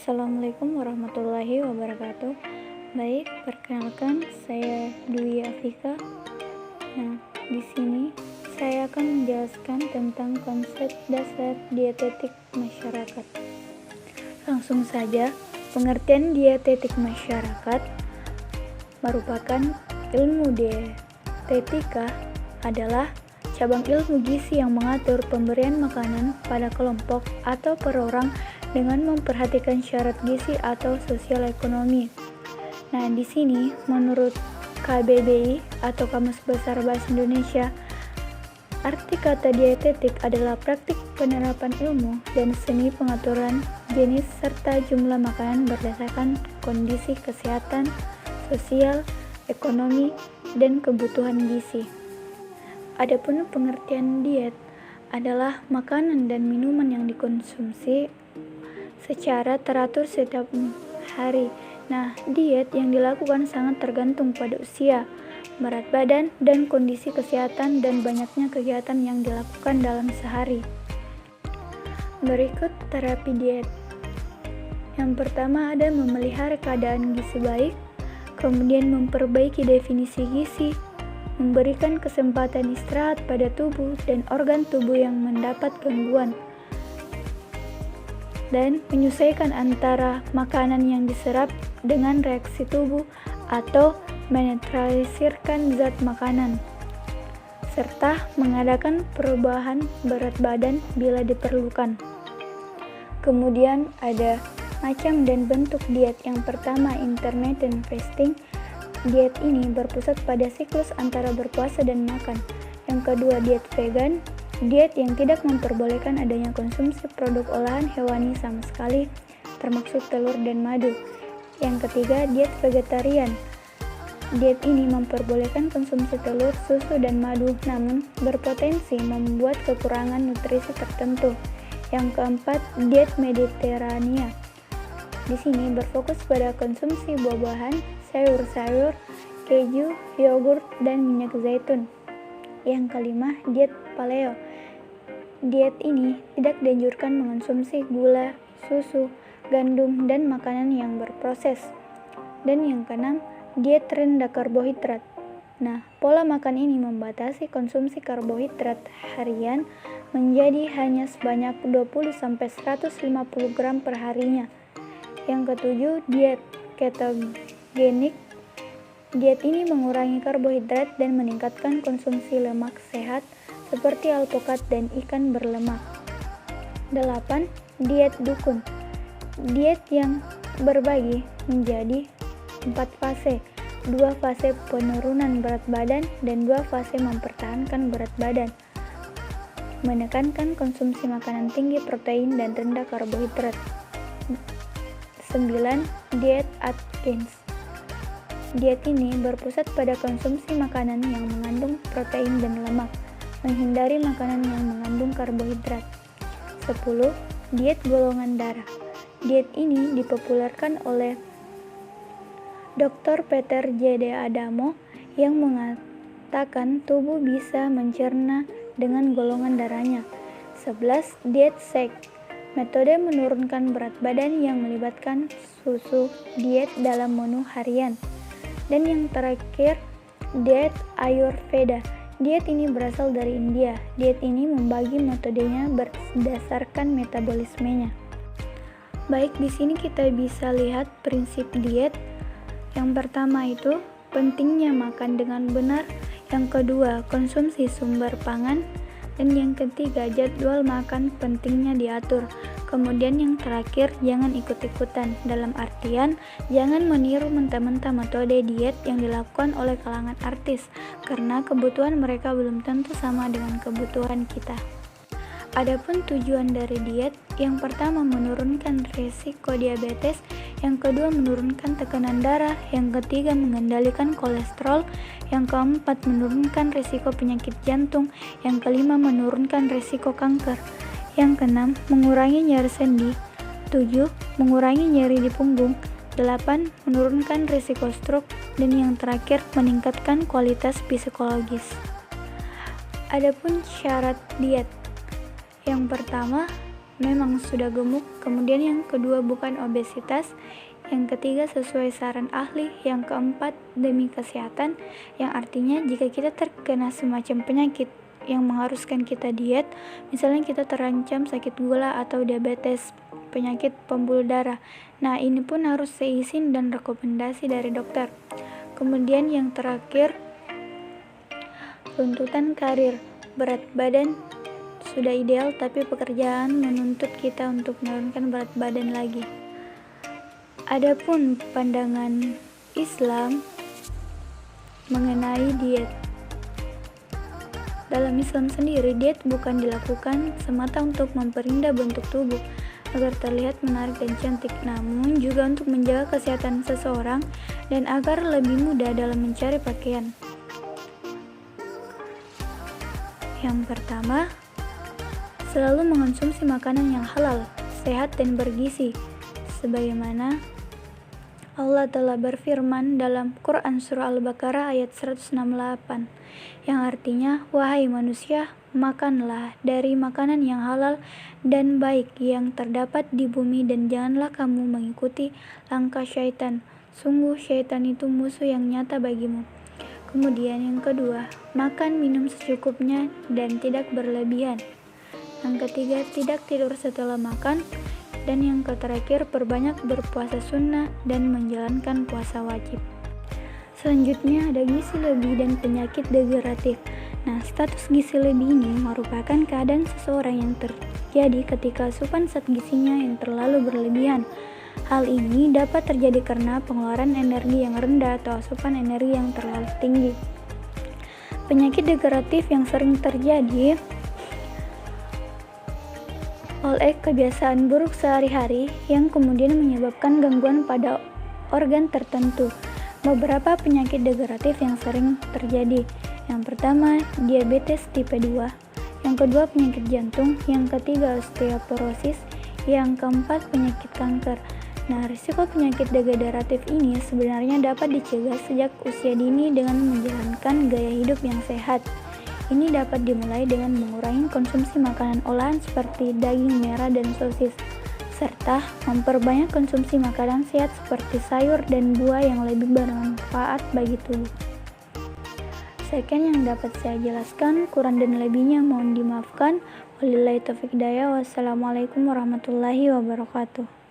Assalamualaikum warahmatullahi wabarakatuh. Baik, perkenalkan saya Dwi Afika. Nah, di sini saya akan menjelaskan tentang konsep dasar dietetik masyarakat. Langsung saja, pengertian dietetik masyarakat merupakan ilmu dietetika adalah cabang ilmu gizi yang mengatur pemberian makanan pada kelompok atau per orang dengan memperhatikan syarat gizi atau sosial ekonomi. Nah, di sini menurut KBBI atau Kamus Besar Bahasa Indonesia, arti kata dietetik adalah praktik penerapan ilmu dan seni pengaturan jenis serta jumlah makanan berdasarkan kondisi kesehatan, sosial, ekonomi, dan kebutuhan gizi. Adapun pengertian diet adalah makanan dan minuman yang dikonsumsi secara teratur setiap hari. Nah, diet yang dilakukan sangat tergantung pada usia, berat badan, dan kondisi kesehatan dan banyaknya kegiatan yang dilakukan dalam sehari. Berikut terapi diet. Yang pertama ada memelihara keadaan gizi baik, kemudian memperbaiki definisi gizi, memberikan kesempatan istirahat pada tubuh dan organ tubuh yang mendapat gangguan, dan menyesuaikan antara makanan yang diserap dengan reaksi tubuh atau menetralisirkan zat makanan, serta mengadakan perubahan berat badan bila diperlukan. Kemudian ada macam dan bentuk diet. Yang pertama, intermittent fasting. Diet ini berpusat pada siklus antara berpuasa dan makan. Yang kedua, diet vegan. Diet yang tidak memperbolehkan adanya konsumsi produk olahan hewani sama sekali, termasuk telur dan madu. Yang ketiga, diet vegetarian. Diet ini memperbolehkan konsumsi telur, susu, dan madu, namun berpotensi membuat kekurangan nutrisi tertentu. Yang keempat, diet Mediterania. Di sini berfokus pada konsumsi buah-buahan, sayur-sayur, keju, yogurt, dan minyak zaitun. Yang kelima, diet paleo. Diet ini tidak dianjurkan mengonsumsi gula, susu, gandum, dan makanan yang berproses. Dan yang keenam, diet rendah karbohidrat. Nah, pola makan ini membatasi konsumsi karbohidrat harian menjadi hanya sebanyak 20-150 gram per harinya. Yang ketujuh, diet ketogenik. Diet ini mengurangi karbohidrat dan meningkatkan konsumsi lemak sehat seperti alpukat dan ikan berlemak. 8. Diet dukun. Diet yang berbagi menjadi 4 fase. 2 fase penurunan berat badan dan 2 fase mempertahankan berat badan. Menekankan konsumsi makanan tinggi protein dan rendah karbohidrat. 9. Diet Atkins. Diet ini berpusat pada konsumsi makanan yang mengandung protein dan lemak, menghindari makanan yang mengandung karbohidrat. 10. Diet golongan darah. Diet ini dipopulerkan oleh Dr. Peter J.D. Adamo yang mengatakan tubuh bisa mencerna dengan golongan darahnya. 11. Diet shake. Metode menurunkan berat badan yang melibatkan susu diet dalam menu harian. Dan yang terakhir, diet Ayurveda. Diet ini berasal dari India. Diet ini membagi metodenya berdasarkan metabolismenya. Baik, di sini kita bisa lihat prinsip diet. Yang pertama itu pentingnya makan dengan benar. Yang kedua, konsumsi sumber pangan. Dan yang ketiga, jadwal makan pentingnya diatur. Kemudian yang terakhir, jangan ikut-ikutan. Dalam artian, jangan meniru mentah-mentah metode diet yang dilakukan oleh kalangan artis, karena kebutuhan mereka belum tentu sama dengan kebutuhan kita. Adapun tujuan dari diet, yang pertama menurunkan risiko diabetes, yang kedua menurunkan tekanan darah, yang ketiga mengendalikan kolesterol, yang keempat menurunkan risiko penyakit jantung, yang kelima menurunkan risiko kanker, yang keenam mengurangi nyeri sendi, 7 mengurangi nyeri di punggung, 8 menurunkan risiko stroke, dan yang terakhir meningkatkan kualitas psikologis. Adapun syarat diet, yang pertama memang sudah gemuk. Kemudian yang kedua bukan obesitas. Yang ketiga sesuai saran ahli. Yang keempat demi kesehatan, yang artinya jika kita terkena semacam penyakit yang mengharuskan kita diet, misalnya kita terancam sakit gula atau diabetes, penyakit pembuluh darah. Nah, ini pun harus seizin dan rekomendasi dari dokter. Kemudian yang terakhir, tuntutan karir. Berat badan sudah ideal, tapi pekerjaan menuntut kita untuk menurunkan berat badan lagi. Adapun pandangan Islam mengenai diet. Dalam Islam sendiri, diet bukan dilakukan semata untuk memperindah bentuk tubuh agar terlihat menarik dan cantik, namun juga untuk menjaga kesehatan seseorang dan agar lebih mudah dalam mencari pakaian. Yang pertama, selalu mengonsumsi makanan yang halal, sehat dan bergizi, sebagaimana Allah telah berfirman dalam Quran Surah Al-Baqarah ayat 168, yang artinya, wahai manusia, makanlah dari makanan yang halal dan baik yang terdapat di bumi dan janganlah kamu mengikuti langkah syaitan. Sungguh syaitan itu musuh yang nyata bagimu. Kemudian yang kedua, makan minum secukupnya dan tidak berlebihan. Yang ketiga, tidak tidur setelah makan. Dan yang terakhir, perbanyak berpuasa sunnah dan menjalankan puasa wajib. Selanjutnya ada gizi lebih dan penyakit degeneratif. Nah, status gizi lebih ini merupakan keadaan seseorang yang terjadi ketika asupan zat gizinya yang terlalu berlebihan. Hal ini dapat terjadi karena pengeluaran energi yang rendah atau asupan energi yang terlalu tinggi. Penyakit degeneratif yang sering terjadi oleh kebiasaan buruk sehari-hari yang kemudian menyebabkan gangguan pada organ tertentu. Beberapa penyakit degeneratif yang sering terjadi. Yang pertama, diabetes tipe 2. Yang kedua, penyakit jantung. Yang ketiga, osteoporosis. Yang keempat, penyakit kanker. Nah, risiko penyakit degeneratif ini sebenarnya dapat dicegah sejak usia dini dengan menjalankan gaya hidup yang sehat. Ini dapat dimulai dengan mengurangi konsumsi makanan olahan seperti daging merah dan sosis, serta memperbanyak konsumsi makanan sehat seperti sayur dan buah yang lebih bermanfaat bagi tubuh. Sekian yang dapat saya jelaskan, kurang dan lebihnya mohon dimaafkan. Wabillahi taufiq hidayah. Wassalamualaikum warahmatullahi wabarakatuh.